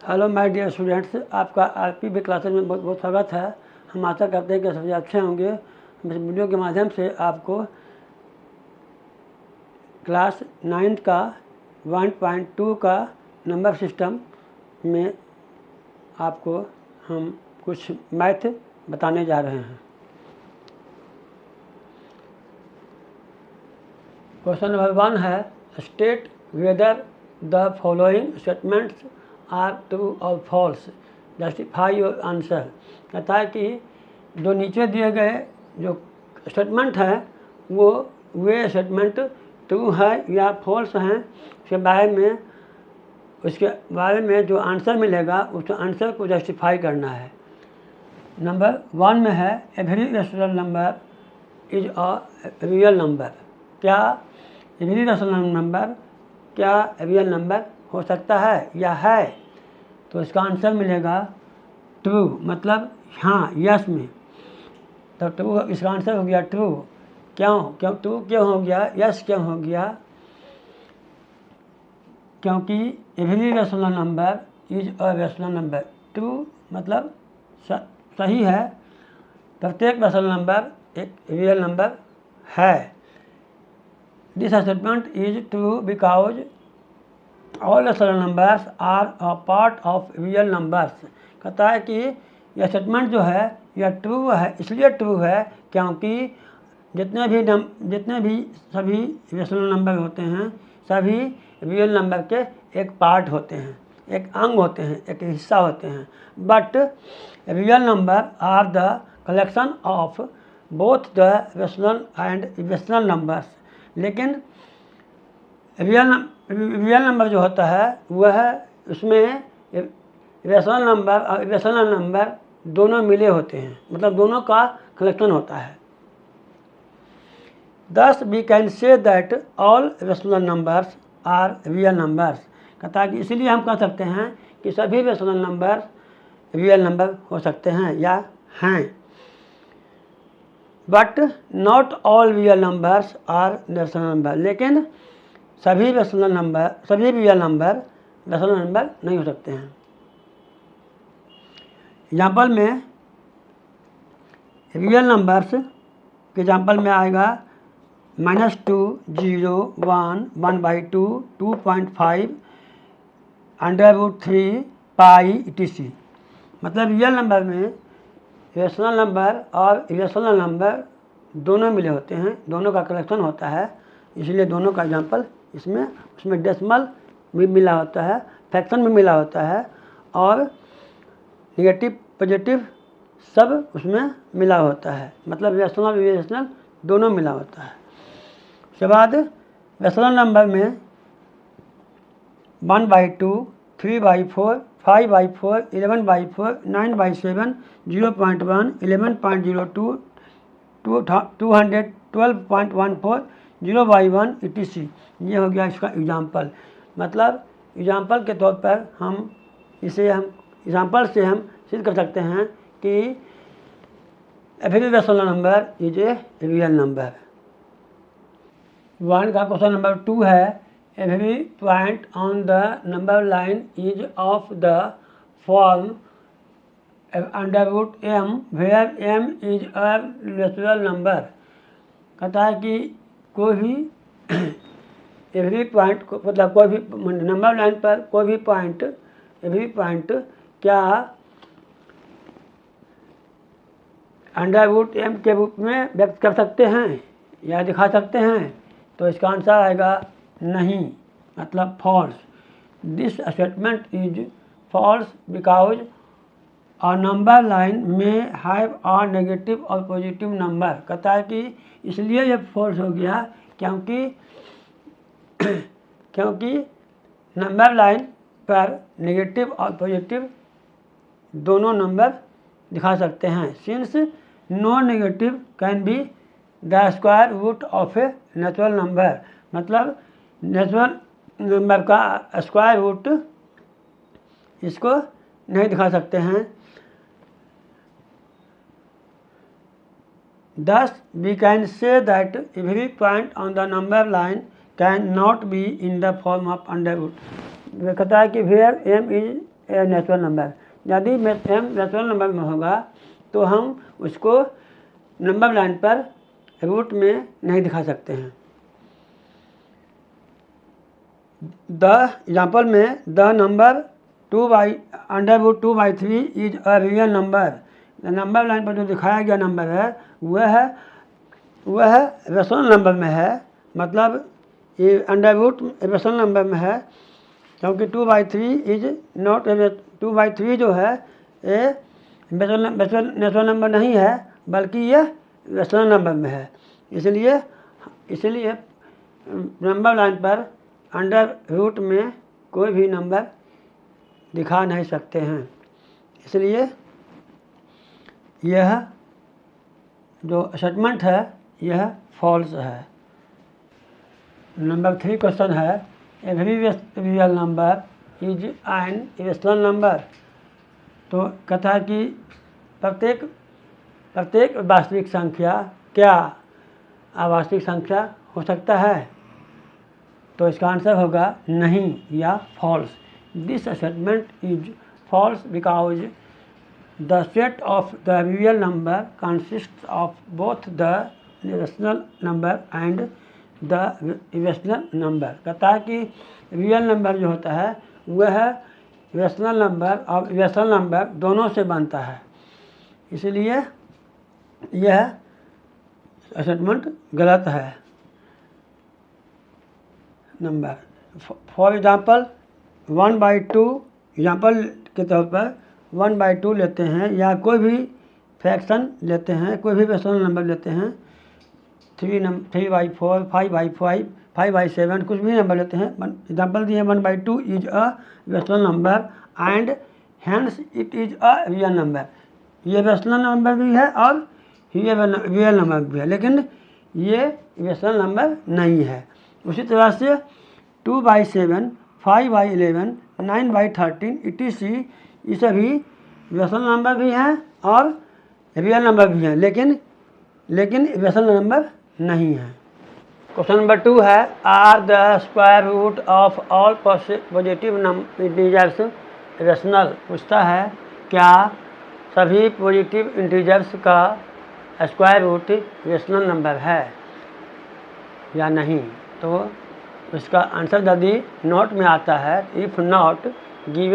Hello my dear students, आपका आरपीवी classes में बहुत बहुत स्वागत है। हम आशा करते हैं कि सभी अच्छे होंगे। हम इस वीडियो के माध्यम से आपको क्लास 9 का 1.2 का नंबर सिस्टम में आपको हम कुछ मैथ बताने जा रहे हैं। क्वेश्चन नंबर 1 है, state whether the following statements are true और फॉल्स, जस्टिफाई योर आंसर। कहता है कि जो नीचे दिए गए जो स्टेटमेंट है वे स्टेटमेंट ट्रू है या फॉल्स हैं, उसके बारे में जो आंसर मिलेगा उस आंसर को जस्टिफाई करना है। नंबर 1 में है, every rational number is a real number. क्या एवरी रेशनल नंबर क्या रियल नंबर हो सकता है या है? तो इसका आंसर मिलेगा ट्रू, मतलब हाँ, यस में। तो ट्रू इसका आंसर हो गया ट्रू। क्यों ट्रू क्यों हो गया, यस क्यों हो गया? क्योंकि every rational number is a rational number. True मतलब सही है, प्रत्येक रेशनल नंबर एक रियल नंबर है। This statement is true because all rational numbers are a part of real numbers. कहता है कि यह स्टेटमेंट जो है यह ट्रू है, इसलिए ट्रू है क्योंकि जितने भी सभी रेशनल नंबर होते हैं सभी रियल नंबर के एक पार्ट होते हैं, एक अंग होते हैं, एक हिस्सा होते हैं। But real number are the collection of both the rational and irrational numbers. लेकिन रियल नंबर जो होता है वह उसमें रेशनल नंबर और इरेशनल नंबर दोनों मिले होते हैं, मतलब दोनों का कलेक्शन होता है। Thus we can say that all rational numbers are real numbers। कहता है कि इसीलिए हम कह सकते हैं कि सभी रेशनल नंबर रियल नंबर हो सकते हैं या हैं। But not all real numbers are rational number. लेकिन सभी रियल नंबर रेशनल नंबर नहीं हो सकते हैं। एग्जाम्पल में रियल नंबर्स के एग्जाम्पल में आएगा -2, 0, 1, 1/2, 2.5, √3, पाई etc। मतलब रियल नंबर में रेशनल नंबर और इरेशनल नंबर दोनों मिले होते हैं, दोनों का कलेक्शन होता है, इसलिए दोनों का एग्जाम्पल उसमें डेसिमल भी मिला होता है, फ्रैक्शन भी मिला होता है और नेगेटिव पॉजिटिव सब उसमें मिला होता है, मतलब रेशनल इरेशनल दोनों मिला होता है। उसके बाद रेशनल नंबर में 1/2, 3/4, 5/4, 11/4, 9/7, 0.1, 11.02, 212.14, 0/1 etc। ये हो गया इसका एग्जाम्पल। मतलब एग्जाम्पल के तौर पर हम एग्जाम्पल से हम सिद्ध कर सकते हैं कि every rational number is a real number. 1 का क्वेश्चन नंबर 2 है, every point on the number line is of the form √m where m is a natural number. कहता है कि कोई भी एवरी पॉइंट मतलब कोई भी नंबर लाइन पर कोई भी पॉइंट एवरी पॉइंट क्या √m के रूप में व्यक्त कर सकते हैं या दिखा सकते हैं? तो इसका आंसर आएगा नहीं, मतलब false. This statement is false because a number line में हैव अ नेगेटिव और पॉजिटिव नंबर। कहता है कि इसलिए ये फॉल्स हो गया क्योंकि नंबर लाइन पर नेगेटिव और पॉजिटिव दोनों नंबर दिखा सकते हैं। Since no negative can be the square root of a natural number. मतलब नेचुरल नंबर का स्क्वायर रूट इसको नहीं दिखा सकते हैं। Thus we can say that every point on the number line can not be in the form of √। कहता है कि where m is natural number. यदि m नेचुरल नंबर में होगा तो हम उसको नंबर लाइन पर रूट में नहीं दिखा सकते हैं। द एग्जाम्पल में the number 2/√2/3 is a real number. Number line पर जो दिखाया गया नंबर है वह रेशनल नंबर में है, मतलब ये अंडर रूट रेशनल नंबर में है, क्योंकि 2/3 इज नॉट 2/3 जो है ये नेचुरल नंबर नहीं है, बल्कि यह रेशनल नंबर में है। इसलिए नंबर लाइन पर अंडर रूट में कोई भी नंबर दिखा नहीं सकते हैं, इसलिए यह जो स्टेटमेंट है यह फॉल्स है। नंबर 3 क्वेश्चन है every real number is an irrational number. तो कहता है कि प्रत्येक वास्तविक संख्या क्या अवास्तविक संख्या हो सकता है? तो इसका आंसर होगा नहीं या false. This statement is false because the set of the real number consist of both the rational number and the irrational number. कहता है कि रियल नंबर जो होता है वह रेशनल नंबर और इरेशनल नंबर दोनों से बनता है, इसलिए यह स्टेटमेंट गलत है। नंबर फॉर एग्जांपल 1/2 एग्जांपल के तौर पर 1/2 लेते हैं या कोई भी फ्रैक्शन लेते हैं, कोई भी रेशनल नंबर लेते हैं, 3/4 5/5 5/7 कुछ भी नंबर लेते हैं। एग्जाम्पल दिए 1/2 is a rational number and hence it is a real number. ये रेशनल नंबर भी है और ये रियल नंबर भी है, लेकिन ये रेशनल नंबर नहीं है। उसी तरह से 2/7 5/11 9/13 etc ये सभी रेशनल नंबर भी हैं और रियल नंबर भी हैं, लेकिन रेशनल नंबर नहीं है। क्वेश्चन नंबर 2 है are the square root of all positive integers rational. पूछता है क्या सभी पॉजिटिव इंटीजर्स का स्क्वायर रूट रेशनल नंबर है या नहीं? तो इसका आंसर यदि नोट में आता है, if not give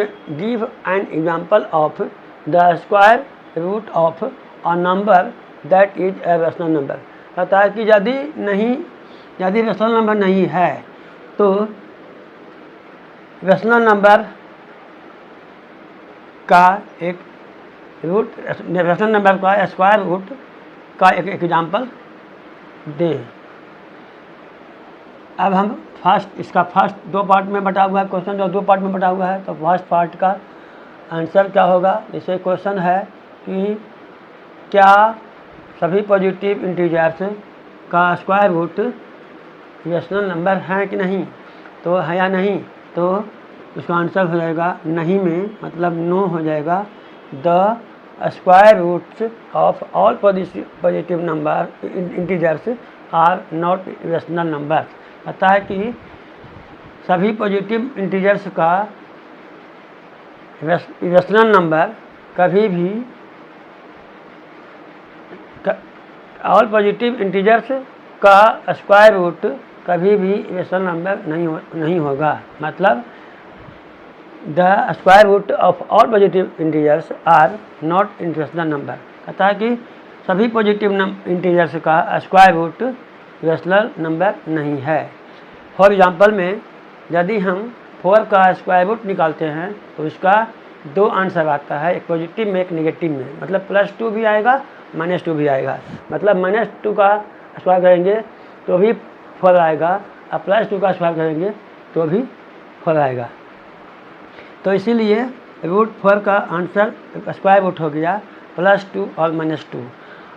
an example of the square root of a number that is a rational number. कहता है कि यदि रेशनल नंबर नहीं है तो रेशनल नंबर का एक रूट रेशनल नंबर का स्क्वायर रूट का एक एग्जाम्पल दें। अब हम इसका फर्स्ट 2 पार्ट में बटा हुआ है क्वेश्चन, जो 2 पार्ट में बटा हुआ है, तो फर्स्ट पार्ट का आंसर क्या होगा? जैसे क्वेश्चन है कि क्या सभी पॉजिटिव इंटीजर्स का स्क्वायर रूट रेशनल नंबर है कि नहीं, तो है या नहीं? तो उसका आंसर हो जाएगा नहीं में, मतलब नो हो जाएगा। The square roots of all positive number integers are not rational number. कहता है कि सभी पॉजिटिव इंटीजर्स का रेशनल नंबर कभी भी ऑल पॉजिटिव इंटीजर्स का स्क्वायर रूट कभी भी रेशनल नंबर नहीं होगा, मतलब the square root of all positive integers are not rational number. कहता है कि सभी पॉजिटिव इंटीजर्स का स्क्वायर रूट रेशनल नंबर नहीं है। फॉर एग्जांपल में यदि हम 4 का स्क्वायर रूट निकालते हैं तो इसका 2 आंसर आता है, एक पॉजिटिव में एक नेगेटिव में, मतलब +2 भी आएगा -2 भी आएगा। मतलब -2 का स्क्वायर करेंगे तो भी 4 आएगा और +2 का स्क्वायर करेंगे तो भी 4 आएगा। तो इसीलिए √4 का आंसर स्क्वायर रूट हो गया +2 और -2।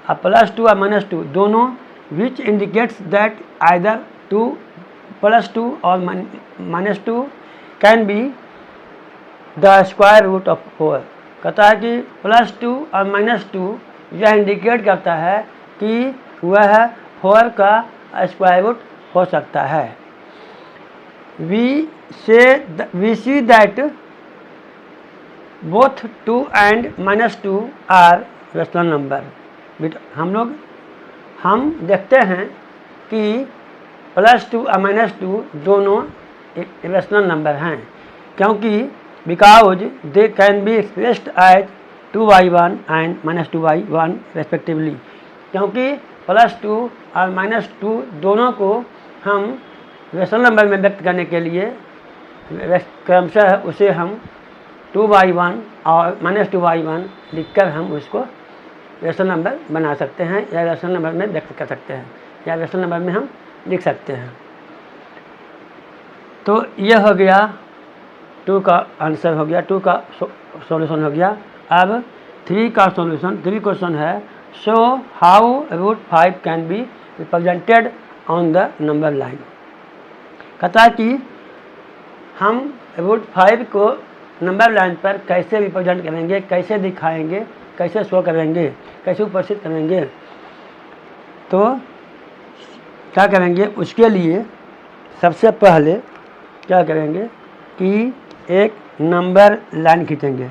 अब +2 और -2 दोनों विच इंडिकेट्स दैट आइदर +2 और -2 can be the square root of 4। कहता है कि +2 और -2 यह इंडिकेट करता है कि वह 4 का स्क्वायर रूट हो सकता है। we see that both 2 and -2 are rational number. हम देखते हैं कि +2 और -2 दोनों रेशनल नंबर हैं, क्योंकि because they can be expressed as 2/1 and -2/1 respectively, क्योंकि +2 और -2 दोनों को हम रेशनल नंबर में व्यक्त करने के लिए क्रमशः उसे हम 2/1 और -2/1 लिखकर हम उसको रेशनल नंबर बना सकते हैं, या रेशनल नंबर में व्यक्त कर सकते हैं, या रेशनल नंबर में हम लिख सकते हैं। तो यह हो गया 2 का आंसर हो गया, 2 का सॉल्यूशन हो गया। अब 3 का सॉल्यूशन, 3 क्वेश्चन है, show how √5 can be represented on the number line. कहता है कि हम √5 को नंबर लाइन पर कैसे रिप्रेजेंट करेंगे, कैसे दिखाएंगे, कैसे शो करेंगे, कैसे उपस्थित करेंगे। तो क्या करेंगे, उसके लिए सबसे पहले क्या करेंगे कि एक नंबर लाइन खींचेंगे,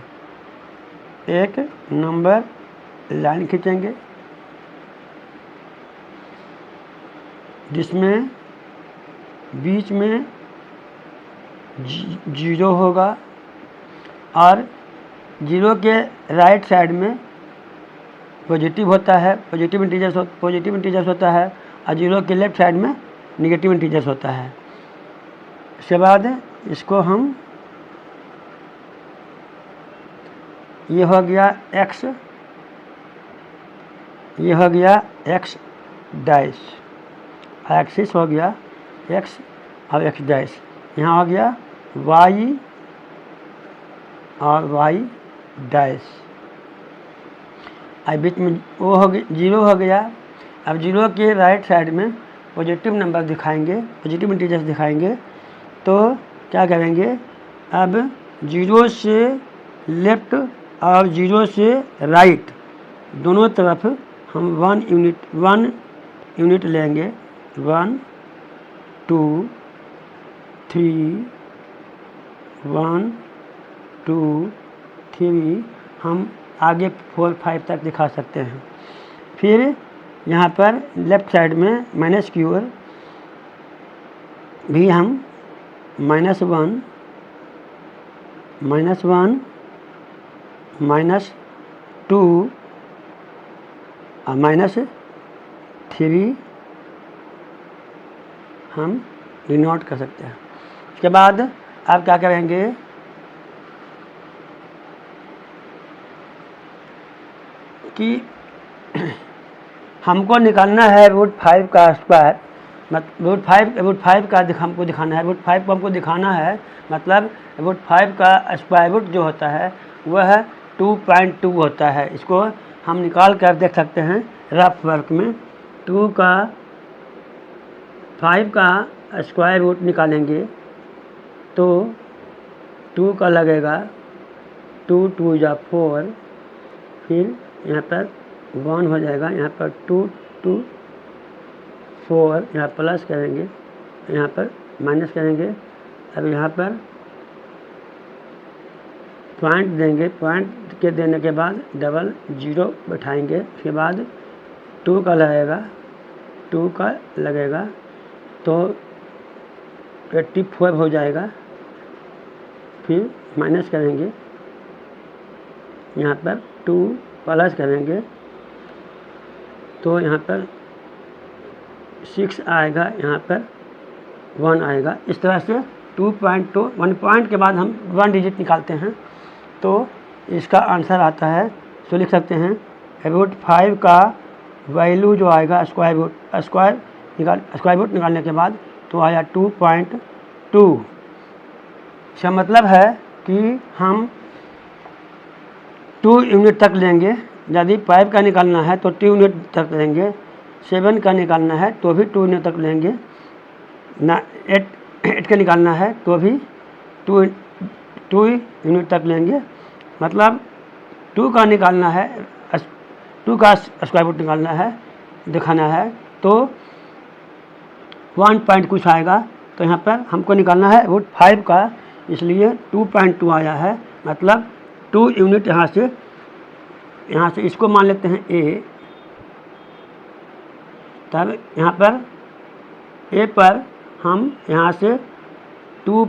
एक नंबर लाइन खींचेंगे जिसमें बीच में 0 होगा और 0 के राइट साइड में पॉजिटिव होता है, पॉजिटिव इंटीजर्स होता है, और 0 के लेफ्ट साइड में नेगेटिव इंटीजर्स होता है। इसके बाद इसको हम, ये हो गया x, ये हो गया x डैश, एक्सिस हो गया x और x डैश, यहाँ हो गया y और y डैश, और बीच में वो हो गया 0 हो गया। अब 0 के राइट साइड में पॉजिटिव नंबर दिखाएंगे, पॉजिटिव इंटीजर्स दिखाएंगे। तो क्या करेंगे, अब 0 से लेफ्ट और 0 से राइट दोनों तरफ हम 1 यूनिट लेंगे। 1 2 3 1 2 3 हम आगे 4 5 तक दिखा सकते हैं। फिर यहाँ पर लेफ्ट साइड में माइनस की ओर भी हम -1 -1 -2 और -3 हम डिनोट कर सकते हैं। उसके बाद आप क्या करेंगे कि हमको निकालना है √5 का स्क्वायर, √5 का हमको दिखाना है, √5 को हमको दिखाना है, मतलब √5 का स्क्वायर रूट जो होता है वह 2.2 होता है। इसको हम निकाल कर देख सकते हैं रफ वर्क में। 5 का स्क्वायर रूट निकालेंगे तो 2 का लगेगा 2 2 जा 4, फिर यहाँ पर 1 हो जाएगा, यहाँ पर 2 2 4, यहाँ प्लस करेंगे, यहाँ पर माइनस करेंगे। अब यहाँ पर पॉइंट देंगे, पॉइंट के देने के बाद डबल 0 बैठाएंगे। उसके बाद 2 का लगेगा, 2 का लगेगा तो 84 हो जाएगा। फिर माइनस करेंगे, यहाँ पर 2 प्लस करेंगे तो यहाँ पर 6 आएगा, यहाँ पर 1 आएगा। इस तरह से 2.2 1 पॉइंट के बाद हम 1 डिजिट निकालते हैं तो इसका आंसर आता है। तो लिख सकते हैं √5 का वैल्यू जो आएगा स्क्वायर रूट निकालने के बाद तो आया 2.2। इसका मतलब है कि हम 2 यूनिट तक लेंगे। यदि 5 का निकालना है तो 2 यूनिट तक लेंगे, 7 का निकालना है तो भी 2 यूनिट तक लेंगे, 8 का निकालना है तो भी 2 यूनिट तक लेंगे। मतलब 2 का निकालना है, 2 का स्क्वायर रूट निकालना है, दिखाना है तो 1 पॉइंट कुछ आएगा। तो यहाँ पर हमको निकालना है √5 का, इसलिए 2.2 आया है। मतलब 2 यूनिट यहाँ से इसको मान लेते हैं ए। तब यहाँ पर ए पर हम यहाँ से 2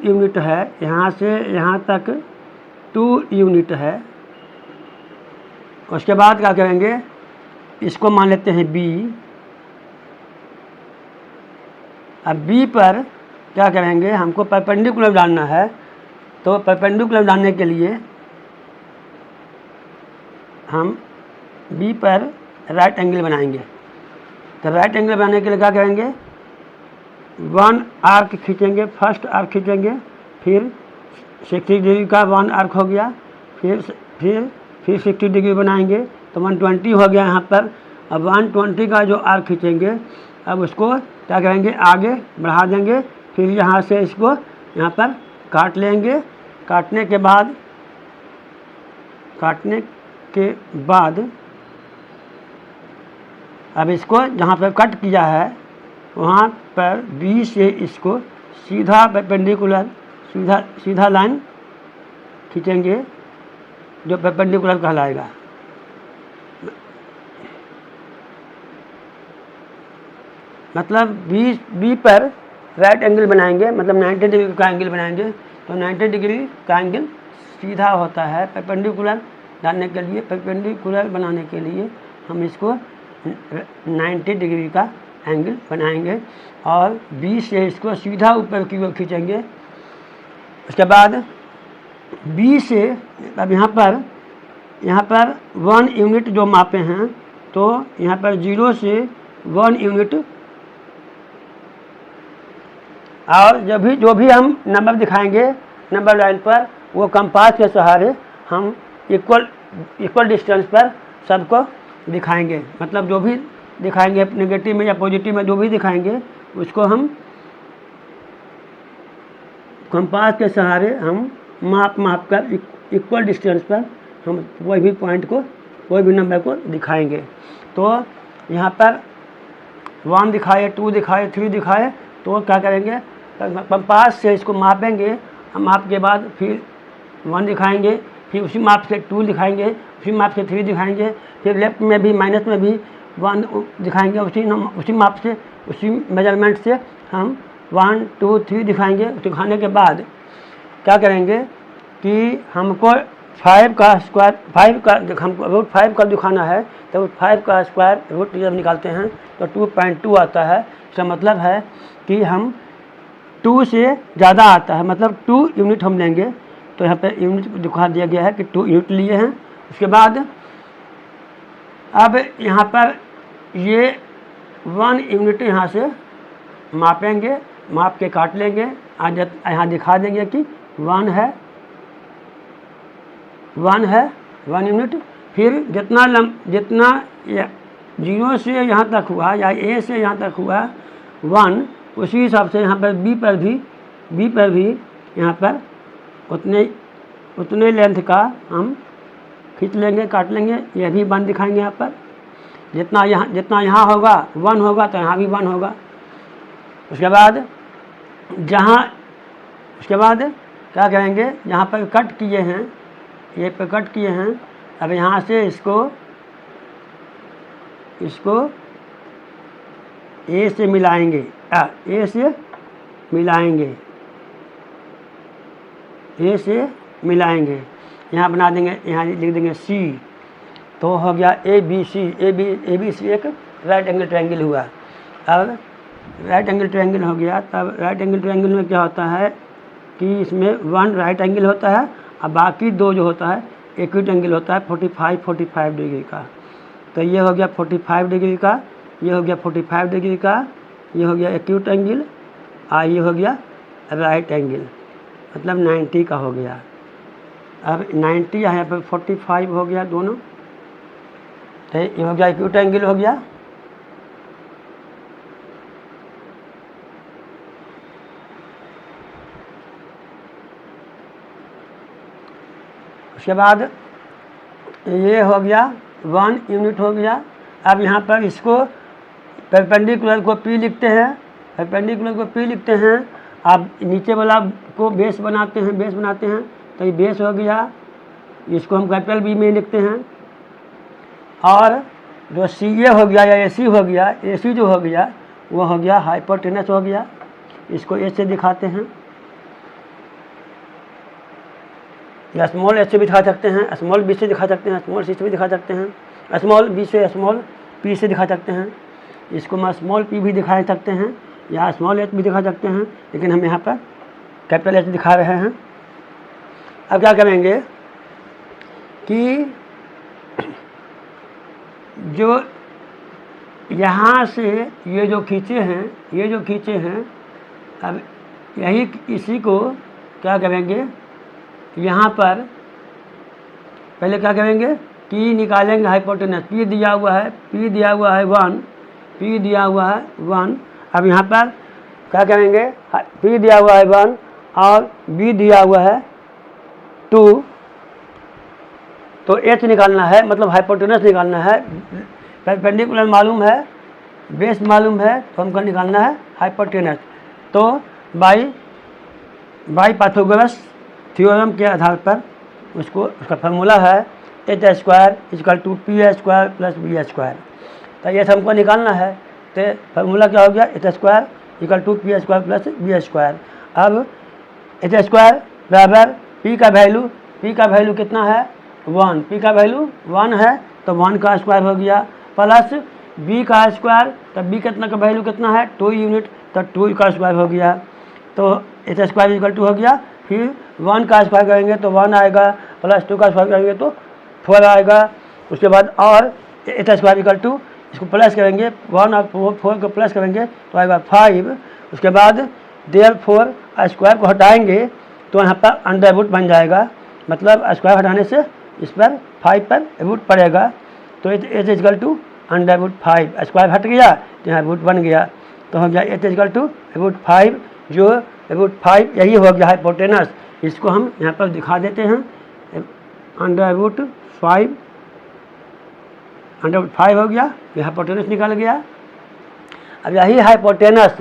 यूनिट है, यहाँ से यहाँ तक 2 यूनिट है। उसके बाद क्या करेंगे, इसको मान लेते हैं बी। अब बी पर क्या करेंगे, हमको परपेंडिकुलर डालना है, तो परपेंडिकुलर डालने के लिए हम बी पर राइट एंगल बनाएंगे। तो राइट एंगल बनाने के लिए क्या करेंगे, 1 आर्क खींचेंगे, फर्स्ट आर्क खींचेंगे, फिर 60 डिग्री का 1 आर्क हो गया, फिर 60 डिग्री बनाएंगे तो 120 हो गया यहाँ पर। अब 120 का जो आर्क खींचेंगे, अब उसको क्या करेंगे, आगे बढ़ा देंगे, फिर यहाँ से इसको यहाँ पर काट लेंगे। काटने के बाद अब इसको जहाँ पर कट किया है वहाँ पर बी से इसको सीधा परपेंडिकुलर सीधा लाइन खींचेंगे, जो परपेंडिकुलर कहलाएगा। मतलब बी पर राइट एंगल बनाएंगे, मतलब 90 डिग्री का एंगल बनाएंगे। तो 90 डिग्री का एंगल सीधा होता है। परपेंडिकुलर डालने के लिए, परपेंडिकुलर बनाने के लिए हम इसको 90 डिग्री का एंगल बनाएंगे और बी से इसको सीधा ऊपर की ओर खींचेंगे। उसके बाद बी से अब यहाँ पर 1 यूनिट जो मापे हैं, तो यहाँ पर 0 से 1 यूनिट, और जो भी हम नंबर दिखाएंगे नंबर लाइन पर, वो कंपास के सहारे हम इक्वल डिस्टेंस पर सबको दिखाएंगे। मतलब जो भी दिखाएंगे नेगेटिव में या पॉजिटिव में जो भी दिखाएंगे, उसको हम कंपास के सहारे हम माप कर इक्वल डिस्टेंस पर हम कोई भी पॉइंट को, कोई भी नंबर को दिखाएंगे। तो यहाँ पर 1 दिखाए, 2 दिखाए, 3 दिखाए, तो क्या करेंगे, कंपास से इसको मापेंगे। माप के बाद फिर 1 दिखाएंगे, फिर उसी माप से 2 दिखाएंगे, उसी माप से 3 दिखाएंगे, फिर लेफ्ट में भी माइनस में भी 1 दिखाएंगे, उसी माप से, उसी मेजरमेंट से हम 1 2 3 दिखाएंगे। दिखाने के बाद क्या करेंगे कि हमको 5 का हमको रूट 5 का दिखाना है, तो 5 का स्क्वायर रूट जब निकालते हैं तो 2.2 आता है। इसका मतलब है कि हम 2 से ज़्यादा आता है, मतलब 2 यूनिट हम लेंगे। तो यहाँ पे यूनिट दिखा दिया गया है कि 2 यूनिट लिए हैं। उसके बाद अब यहाँ पर ये 1 यूनिट यहाँ से मापेंगे, माप के काट लेंगे। आज यहाँ दिखा देंगे कि 1 है 1 यूनिट। फिर जितना 0 से यहाँ तक हुआ या ए से यहाँ तक हुआ 1, उसी हिसाब से यहाँ पर बी पर भी यहाँ पर उतने लेंथ का हम खींच लेंगे, काट लेंगे। यह भी 1 दिखाएंगे यहाँ पर। जितना यहाँ होगा 1 होगा, तो यहाँ भी 1 होगा। उसके बाद क्या करेंगे, यहाँ पर कट किए हैं, ये पे कट किए हैं। अब यहाँ से इसको ए से मिलाएंगे, ए से मिलाएंगे। यहाँ बना देंगे, यहाँ लिख देंगे सी, तो हो गया ए बी सी एक राइट एंगल ट्रायंगल हुआ। अब राइट एंगल ट्रायंगल हो गया, तब राइट एंगल ट्रायंगल में क्या होता है कि इसमें 1 राइट एंगल होता है और बाकी 2 जो होता है एक्यूट एंगल होता है 45 डिग्री का। तो ये हो गया 45 डिग्री का, ये हो गया 45 डिग्री का, ये हो गया एक्यूट एंगल, और ये हो गया राइट एंगल, मतलब 90 का हो गया। अब 90 यहाँ पर 45 हो गया दोनों, तो ये हो गया एक्यूट एंगल हो गया। उसके बाद ये हो गया 1 यूनिट हो गया। अब यहाँ पर इसको परपेंडिकुलर को P लिखते हैं, अब नीचे वाला को बेस बनाते हैं, तो ये बेस हो गया, इसको हम कैपिटल बी में लिखते हैं। और जो सी ए हो गया या ए सी हो गया, ए सी जो हो गया वो हो गया हाइपोटेनस हो गया, इसको ए से दिखाते हैं, या स्मॉल एच से भी दिखा सकते हैं, स्मॉल बी से दिखा सकते हैं, स्मॉल सी से भी दिखा सकते हैं, स्मॉल बी से स्मॉल पी से दिखा सकते हैं, इसको हम स्मॉल पी भी दिखा सकते हैं या स्मॉल एच भी दिखा सकते हैं, लेकिन हम यहाँ पर कैपिटल एच दिखा रहे हैं। अब क्या करेंगे कि जो यहाँ से ये जो खींचे हैं, अब यही इसी को क्या करेंगे, यहाँ पर पहले क्या करेंगे, पी निकालेंगे हाइपोटेनस, पी दिया हुआ है 1, पी दिया हुआ है 1। अब यहाँ पर क्या करेंगे, पी दिया हुआ है 1 और बी दिया हुआ है 2, तो एच निकालना है, मतलब हाइपोटेनस निकालना है। परपेंडिकुलर मालूम है, बेस मालूम है, तो हमको निकालना है हाइपोटेनस। तो बाई पाइथागोरस थ्योरम के आधार पर उसका फार्मूला है h square equal to p square plus b square. तो ये हमको निकालना है, तो फार्मूला क्या हो गया, h square equal to p square plus b square. अब एच स्क्वायर बराबर पी का वैल्यू कितना है 1, पी का वैल्यू 1 है तो 1 का स्क्वायर हो गया, प्लस बी का स्क्वायर, तो बी कितना का वैल्यू कितना है 2 यूनिट, तो 2 का स्क्वायर हो गया, तो एच स्क्वायर इक्वल टू हो गया। फिर 1 का स्क्वायर करेंगे तो 1 आएगा, प्लस 2 का स्क्वायर करेंगे तो 4 आएगा। उसके बाद और एच स्क्वायर इक्वल टू, इसको प्लस करेंगे 1 और 4 को प्लस करेंगे तो आएगा 5। उसके बाद देयरफॉर स्क्वायर को हटाएंगे तो यहाँ पर अंडर रूट बन जाएगा, मतलब स्क्वायर हटाने से इस पर 5 पर रूट पड़ेगा, तो h equal to under root 5, स्क्वायर हट गया तो यहाँ रूट बन गया, तो हो गया एच इक्वल टू रूट 5, जो रूट 5 यही हो गया हाइपोटेनस। इसको हम यहाँ पर दिखा देते हैं, अंडर रूट 5 हो गया, ये हाइपोटेनस निकल गया। अब यही हाइपोटेनस,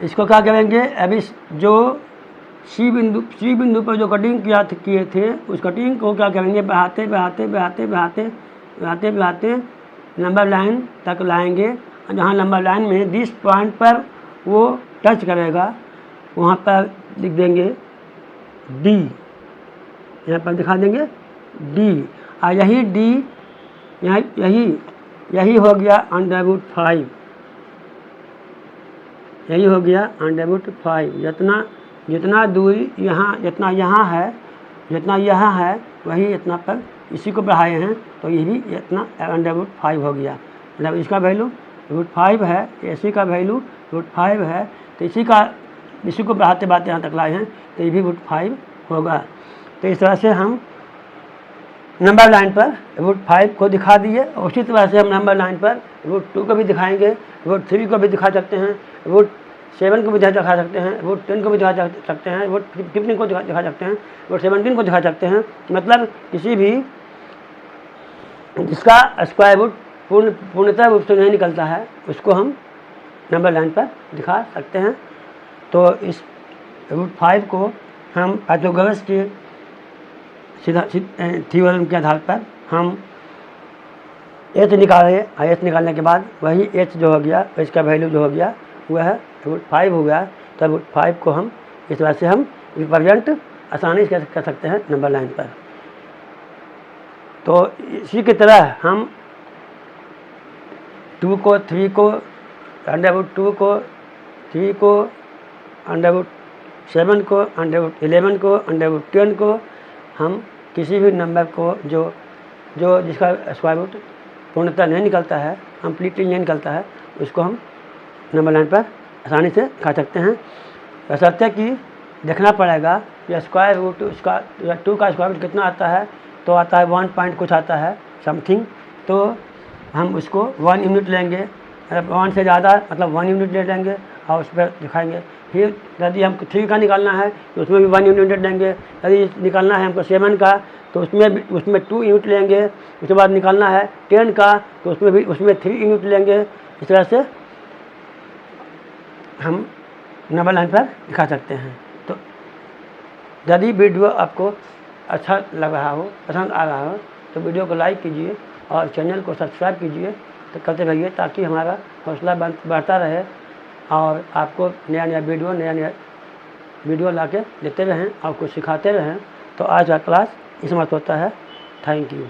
इसको क्या करेंगे, अभी जो सी बिंदु पर जो कटिंग किए थे, उस कटिंग को क्या करेंगे, बहाते नंबर लाइन तक लाएंगे, जहाँ नंबर लाइन में जिस पॉइंट पर वो टच करेगा वहाँ पर लिख देंगे डी, यहाँ पर दिखा देंगे डी, और यही डी यही हो गया अंडर रूट 5, यही हो गया अंडर रूट 5। जितना दूरी जितना यहाँ है वही इतना पर इसी को बढ़ाए हैं, तो ये भी इतना अंडर रूट 5 हो गया, मतलब इसका वैल्यू रूट 5 है, इसी का वैल्यू रूट 5 है, तो इसी को बढ़ाते यहाँ तक लाए हैं, तो ये भी रूट 5 होगा। तो इस तरह से हम नंबर लाइन पर रूट 5 को दिखा दिए, उसी तरह से हम नंबर लाइन पर रूट 2 को भी दिखाएंगे, रूट 3 को भी दिखा सकते हैं, रूट 7 को भी दिखा सकते हैं, रूट 10 को भी दिखा सकते हैं, रूट 15 को दिखा सकते हैं, रूट 17 को दिखा सकते हैं, मतलब किसी भी जिसका स्क्वायर रूट पूर्णतः रूप से नहीं निकलता है उसको हम नंबर लाइन पर दिखा सकते हैं। तो इस रूट 5 को हम पाइथागोरस के थ्योरम के आधार पर हम एच निकाले, एच निकालने के बाद वही एच जो हो गया, इसका वैल्यू जो हो गया वह है रूट 5 हो गया। तो रूट 5 को हम इस तरह से हम रिप्रेजेंट आसानी से कर सकते हैं नंबर लाइन पर। तो इसी की तरह हम 2 को 3 को अंडर रूट 2 को 3 को अंडर रूट 7 को अंडर रूट 11 को अंडर रूट 10 को हम किसी भी नंबर को जो जिसका स्क्वायर रूट पूर्णतः नहीं निकलता है, कम्प्लीटली नहीं निकलता है, उसको हम नंबर लाइन पर आसानी से खा सकते हैं। बशर्ते कि देखना पड़ेगा कि स्क्वायर रूट उसका 2 का स्क्वायर रूट कितना आता है, तो आता है 1 पॉइंट कुछ आता है समथिंग, तो हम उसको 1 यूनिट लेंगे, 1 से ज़्यादा मतलब 1 यूनिट ले लेंगे और उस पर दिखाएंगे। फिर यदि हमको 3 का निकालना है तो उसमें भी 1 यूनिट लेंगे, यदि निकालना है हमको 7 का तो उसमें 2 यूनिट लेंगे, उसके बाद निकालना है 10 का तो उसमें 3 यूनिट लेंगे। इस तरह से हम नंबर लाइन पर दिखा सकते हैं। तो यदि वीडियो आपको अच्छा लग रहा हो, पसंद आ रहा हो, तो वीडियो को लाइक कीजिए और चैनल को सब्सक्राइब कीजिए, तो करते रहिए, ताकि हमारा हौसला बढ़ता रहे और आपको नया नया वीडियो ला के देते रहें और कुछ सिखाते रहें। तो आज का क्लास इसमें होता है। Thank you.